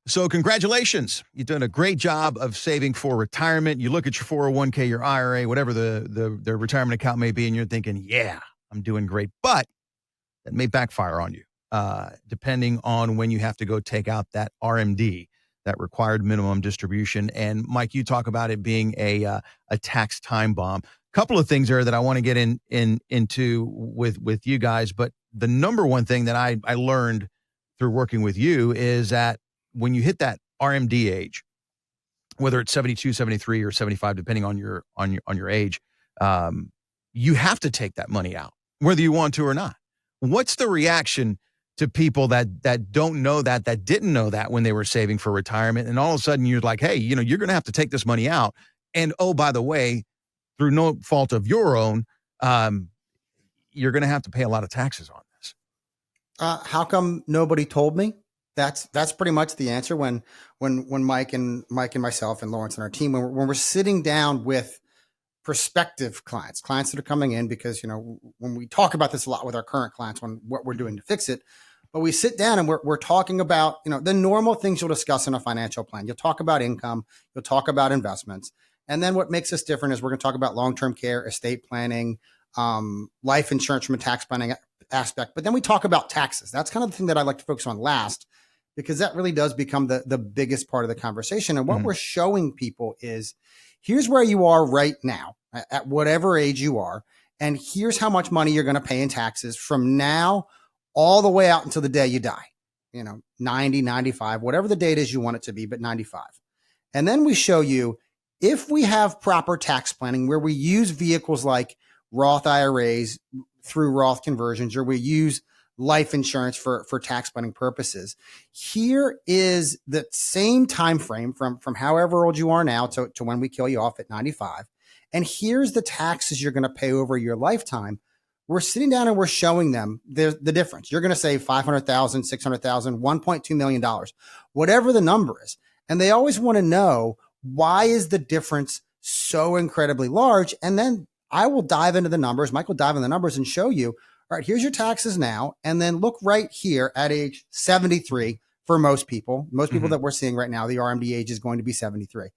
So congratulations. You've done a great job of saving for retirement. You look at your 401k, your IRA, whatever the retirement account may be, and you're thinking, yeah, I'm doing great. But that may backfire on you, depending on when you have to go take out that RMD, that required minimum distribution. And Mike, you talk about it being a tax time bomb. Couple of things there that I want to get into with you guys, but the number one thing that I learned through working with you is that when you hit that RMD age, whether it's 72, 73, or 75, depending on your age, you have to take that money out, whether you want to or not. What's the reaction to people that don't know that didn't know that when they were saving for retirement, and all of a sudden you're like, hey, you're going to have to take this money out, and oh, by the way, through no fault of your own, you're going to have to pay a lot of taxes on this. How come nobody told me? That's pretty much the answer. When Mike and myself and Lawrence and our team, when we're sitting down with prospective clients that are coming in, because when we talk about this a lot with our current clients, on what we're doing to fix it, but we sit down and we're talking about the normal things you'll discuss in a financial plan. You'll talk about income, you'll talk about investments, and then what makes us different is we're going to talk about long-term care, estate planning, life insurance from a tax planning aspect. But then we talk about taxes. That's kind of the thing that I like to focus on last, because that really does become the biggest part of the conversation. And what we're showing people is, here's where you are right now at whatever age you are. And here's how much money you're going to pay in taxes from now all the way out until the day you die, 90, 95, whatever the date is you want it to be, but 95. And then we show you, if we have proper tax planning where we use vehicles like Roth IRAs through Roth conversions, or we use life insurance for tax planning purposes, here is the same time frame from however old you are now to when we kill you off at 95. And here's the taxes you're going to pay over your lifetime. We're sitting down and we're showing them the difference. You're going to save $500,000, $600,000, $1.2 million, whatever the number is. And they always want to know, why is the difference so incredibly large? And then I will dive into the numbers. Mike will dive into the numbers and show you, all right, here's your taxes now. And then look right here at age 73 for most people. Most people that we're seeing right now, the RMD age is going to be 73.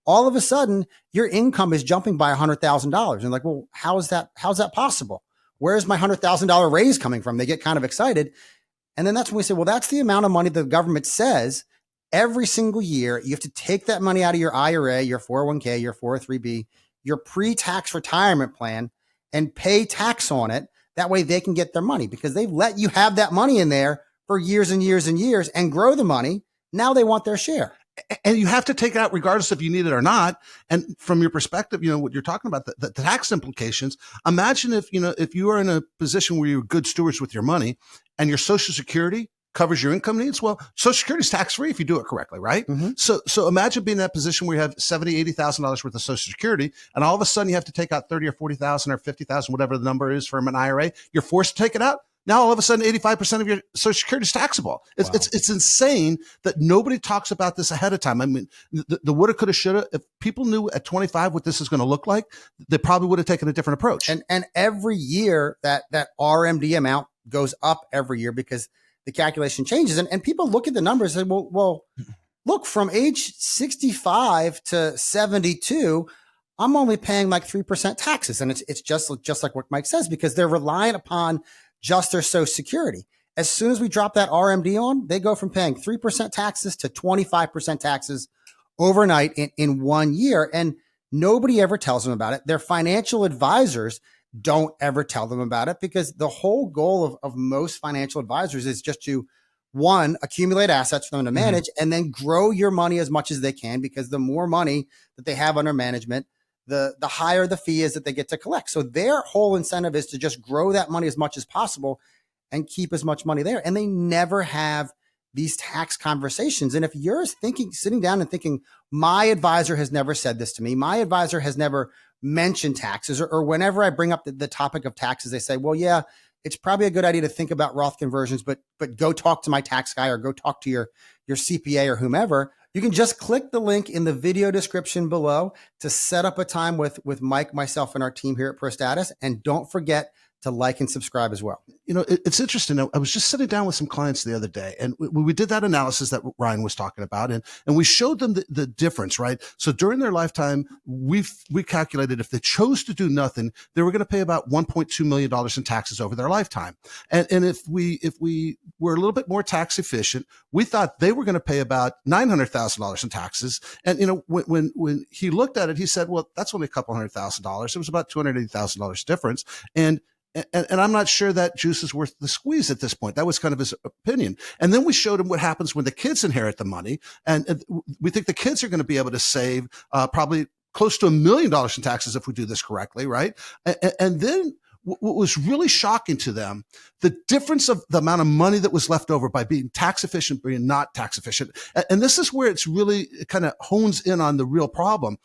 All of a sudden, your income is jumping by $100,000. And like, well, how's that possible? Where's my $100,000 raise coming from? They get kind of excited. And then that's when we say, well, that's the amount of money the government says every single year you have to take that money out of your IRA, your 401k, your 403b, your pre-tax retirement plan, and pay tax on it. That way they can get their money, because they've let you have that money in there for years and years and years and grow the money. Now they want their share. And you have to take out regardless if you need it or not. And from your perspective, what you're talking about, the tax implications. Imagine if you are in a position where you're good stewards with your money and your Social Security covers your income needs. Well, Social Security is tax-free if you do it correctly, right? So imagine being in that position where you have $70,000, $80,000 worth of Social Security, and all of a sudden you have to take out $30,000 or $40,000 or $50,000, whatever the number is from an IRA. You're forced to take it out. Now all of a sudden 85% of your Social Security is taxable. It's insane that nobody talks about this ahead of time. I mean, the woulda, coulda, shoulda. If people knew at 25 what this is going to look like, they probably would have taken a different approach. And every year that RMD amount goes up every year, because the calculation changes, and people look at the numbers and say, well, look, from age 65 to 72, I'm only paying like 3% taxes. And it's just like what Mike says, because they're reliant upon just their Social Security. As soon as we drop that RMD on, they go from paying 3% taxes to 25% taxes overnight in 1 year. And nobody ever tells them about it. Their financial advisors don't ever tell them about it, because the whole goal of most financial advisors is just to, one, accumulate assets for them to manage, and then grow your money as much as they can, because the more money that they have under management, the higher the fee is that they get to collect. So their whole incentive is to just grow that money as much as possible and keep as much money there. And they never have these tax conversations. And if you're sitting down and thinking, my advisor has never said this to me, my advisor has never mentioned taxes, or whenever I bring up the topic of taxes, they say, well, yeah, it's probably a good idea to think about Roth conversions, but go talk to my tax guy, or go talk to your CPA or whomever. You can just click the link in the video description below to set up a time with Mike, myself, and our team here at ProStatus. And don't forget to like and subscribe as well. It's interesting. I was just sitting down with some clients the other day, and we did that analysis that Ryan was talking about, and we showed them the difference, right? So during their lifetime, we calculated if they chose to do nothing, they were going to pay about $1.2 million in taxes over their lifetime. And if we were a little bit more tax efficient, we thought they were going to pay about $900,000 in taxes. And, when he looked at it, he said, well, that's only a couple $100,000. It was about $280,000 difference. And I'm not sure that juice is worth the squeeze at this point. That was kind of his opinion. And then we showed him what happens when the kids inherit the money. And we think the kids are going to be able to save probably close to $1 million in taxes if we do this correctly, right? And then what was really shocking to them, the difference of the amount of money that was left over by being tax efficient, being not tax efficient. And this is where it kind of hones in on the real problem.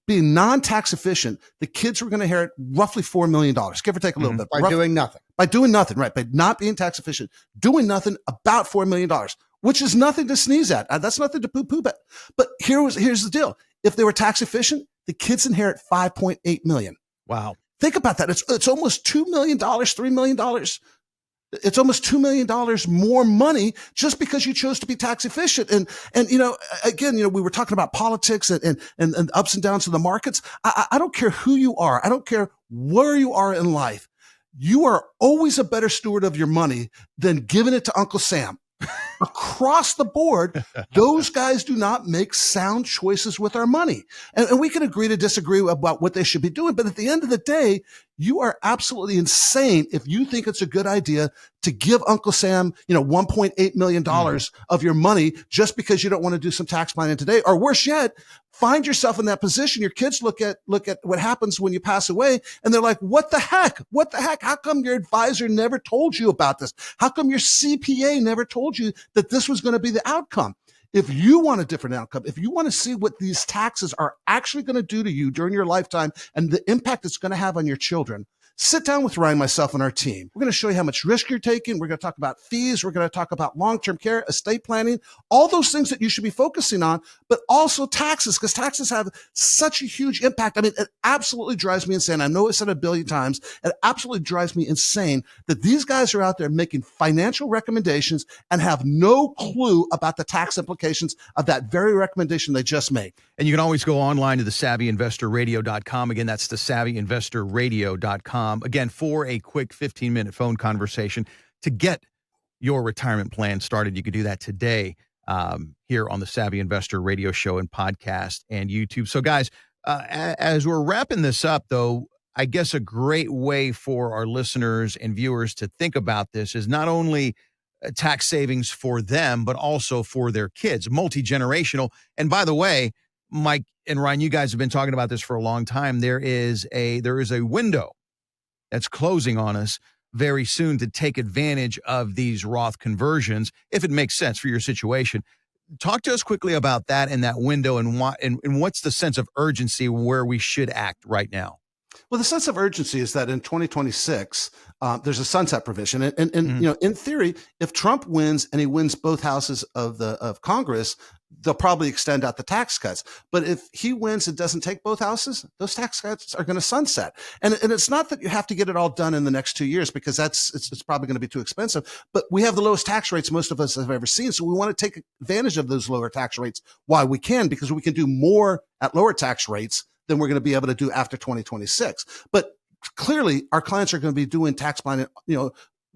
Being non-tax efficient, the kids were going to inherit roughly $4 million, give or take a little bit. By doing nothing. By doing nothing, right. By not being tax efficient, doing nothing, about $4 million, which is nothing to sneeze at. That's nothing to poo-poo at. But here's the deal. If they were tax efficient, the kids inherit $5.8 million. Wow. Think about that. It's almost $2 million, $3 million. It's almost $2 million more money just because you chose to be tax efficient. And again, we were talking about politics and ups and downs of the markets. I don't care who you are. I don't care where you are in life. You are always a better steward of your money than giving it to Uncle Sam. Across the board, those guys do not make sound choices with our money. And we can agree to disagree about what they should be doing. But at the end of the day, you are absolutely insane if you think it's a good idea to give Uncle Sam, $1.8 million of your money just because you don't want to do some tax planning today. Or worse yet, find yourself in that position. Your kids look at what happens when you pass away, and they're like, what the heck? What the heck? How come your advisor never told you about this? How come your CPA never told you that this was going to be the outcome? If you want a different outcome, if you want to see what these taxes are actually going to do to you during your lifetime and the impact it's going to have on your children, sit down with Ryan, myself, and our team. We're going to show you how much risk you're taking. We're going to talk about fees. We're going to talk about long-term care, estate planning, all those things that you should be focusing on, but also taxes, because taxes have such a huge impact. I mean, it absolutely drives me insane. I know I said it a billion times. It absolutely drives me insane that these guys are out there making financial recommendations and have no clue about the tax implications of that very recommendation they just made. And you can always go online to thesavvyinvestorradio.com. Again, that's thesavvyinvestorradio.com. Again, for a quick 15-minute phone conversation to get your retirement plan started. You can do that today here on the Savvy Investor Radio Show and podcast and YouTube. So, guys, as we're wrapping this up, though, I guess a great way for our listeners and viewers to think about this is not only tax savings for them, but also for their kids, multi-generational. And by the way, Mike and Ryan, you guys have been talking about this for a long time. There is a window that's closing on us very soon to take advantage of these Roth conversions, if it makes sense for your situation. Talk to us quickly about that and that window, and what's the sense of urgency where we should act right now? Well, the sense of urgency is that in 2026, there's a sunset provision, and in theory, if Trump wins and he wins both houses of Congress, they'll probably extend out the tax cuts. But if he wins and doesn't take both houses, those tax cuts are going to sunset. And it's not that you have to get it all done in the next 2 years, because it's probably going to be too expensive. But we have the lowest tax rates most of us have ever seen. So we want to take advantage of those lower tax rates while we can, because we can do more at lower tax rates than we're going to be able to do after 2026. But clearly our clients are going to be doing tax planning,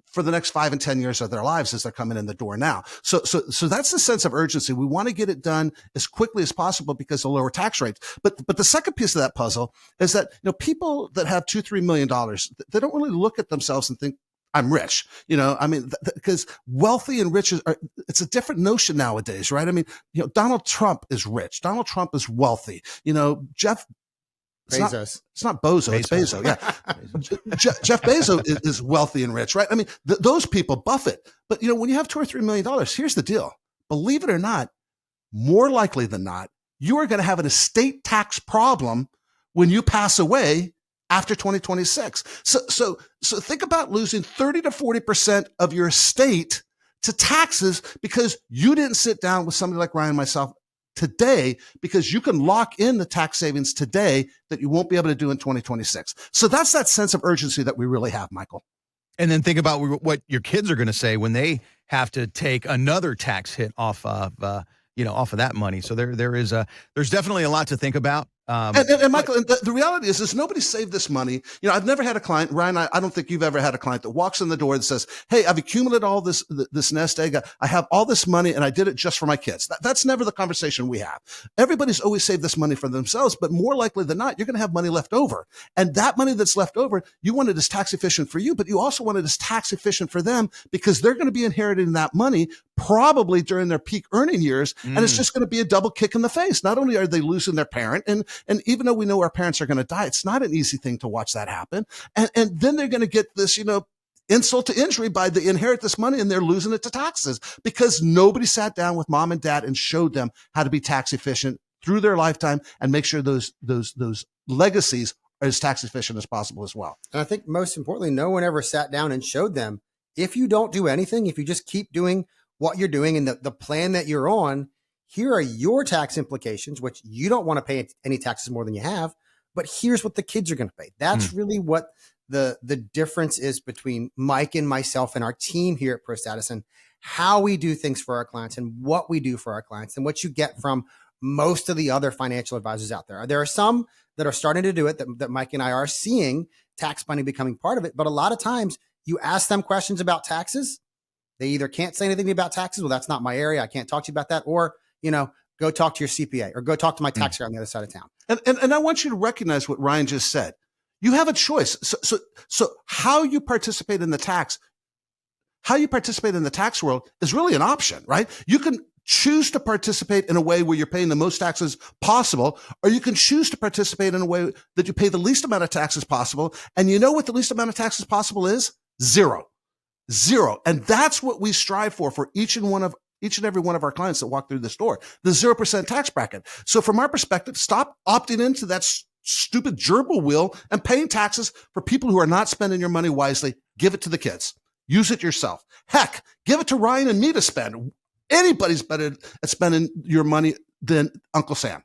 for the next 5 and 10 years of their lives as they're coming in the door now. So that's the sense of urgency. We want to get it done as quickly as possible because of lower tax rates. But the second piece of that puzzle is that, people that have $2-3 million, they don't really look at themselves and think, I'm rich, because wealthy and rich it's a different notion nowadays, right? I mean, Donald Trump is rich. Donald Trump is wealthy. Jeff Bezos. It's not Bozo, it's Bezos. Yeah. Jeff Bezos is wealthy and rich, right? I mean, those people, Buffett. But, when you have $2 or $3 million, here's the deal. Believe it or not, more likely than not, you are going to have an estate tax problem when you pass away after 2026. So think about losing 30 to 40% of your estate to taxes because you didn't sit down with somebody like Ryan and myself today, because you can lock in the tax savings today that you won't be able to do in 2026. So that's that sense of urgency that we really have, Michael. And then think about what your kids are going to say when they have to take another tax hit off of off of that money. So there's definitely a lot to think about. And Michael, the reality is nobody saved this money. I've never had a client, Ryan, I don't think you've ever had a client that walks in the door and says, hey, I've accumulated all this nest egg. I have all this money and I did it just for my kids. That's never the conversation we have. Everybody's always saved this money for themselves, but more likely than not, you're going to have money left over. And that money that's left over, you want it as tax efficient for you, but you also want it as tax efficient for them, because they're going to be inheriting that money probably during their peak earning years. And it's just going to be a double kick in the face. Not only are they losing their parent, and even though we know our parents are going to die, it's not an easy thing to watch that happen. And then they're going to get this, insult to injury by they inherit this money and they're losing it to taxes because nobody sat down with mom and dad and showed them how to be tax efficient through their lifetime and make sure those legacies are as tax efficient as possible as well. And I think most importantly, no one ever sat down and showed them, if you don't do anything, if you just keep doing what you're doing and the plan that you're on, here are your tax implications, which you don't want to pay any taxes more than you have, but here's what the kids are going to pay. That's really what the difference is between Mike and myself and our team here at ProStatus, and how we do things for our clients and what we do for our clients and what you get from most of the other financial advisors out there. There are some that are starting to do it that Mike and I are seeing tax planning becoming part of it. But a lot of times you ask them questions about taxes. They either can't say anything about taxes. Well, that's not my area. I can't talk to you about that. Or, go talk to your CPA or go talk to my tax guy on the other side of town. And I want you to recognize what Ryan just said. You have a choice. So how you participate in the tax world is really an option, right? You can choose to participate in a way where you're paying the most taxes possible, or you can choose to participate in a way that you pay the least amount of taxes possible. And you know what the least amount of taxes possible is? Zero. And that's what we strive for each and every one of our clients that walk through this door, the 0% tax bracket. So from our perspective, stop opting into that stupid gerbil wheel and paying taxes for people who are not spending your money wisely. Give it to the kids. Use it yourself. Heck, give it to Ryan and me to spend. Anybody's better at spending your money than Uncle Sam.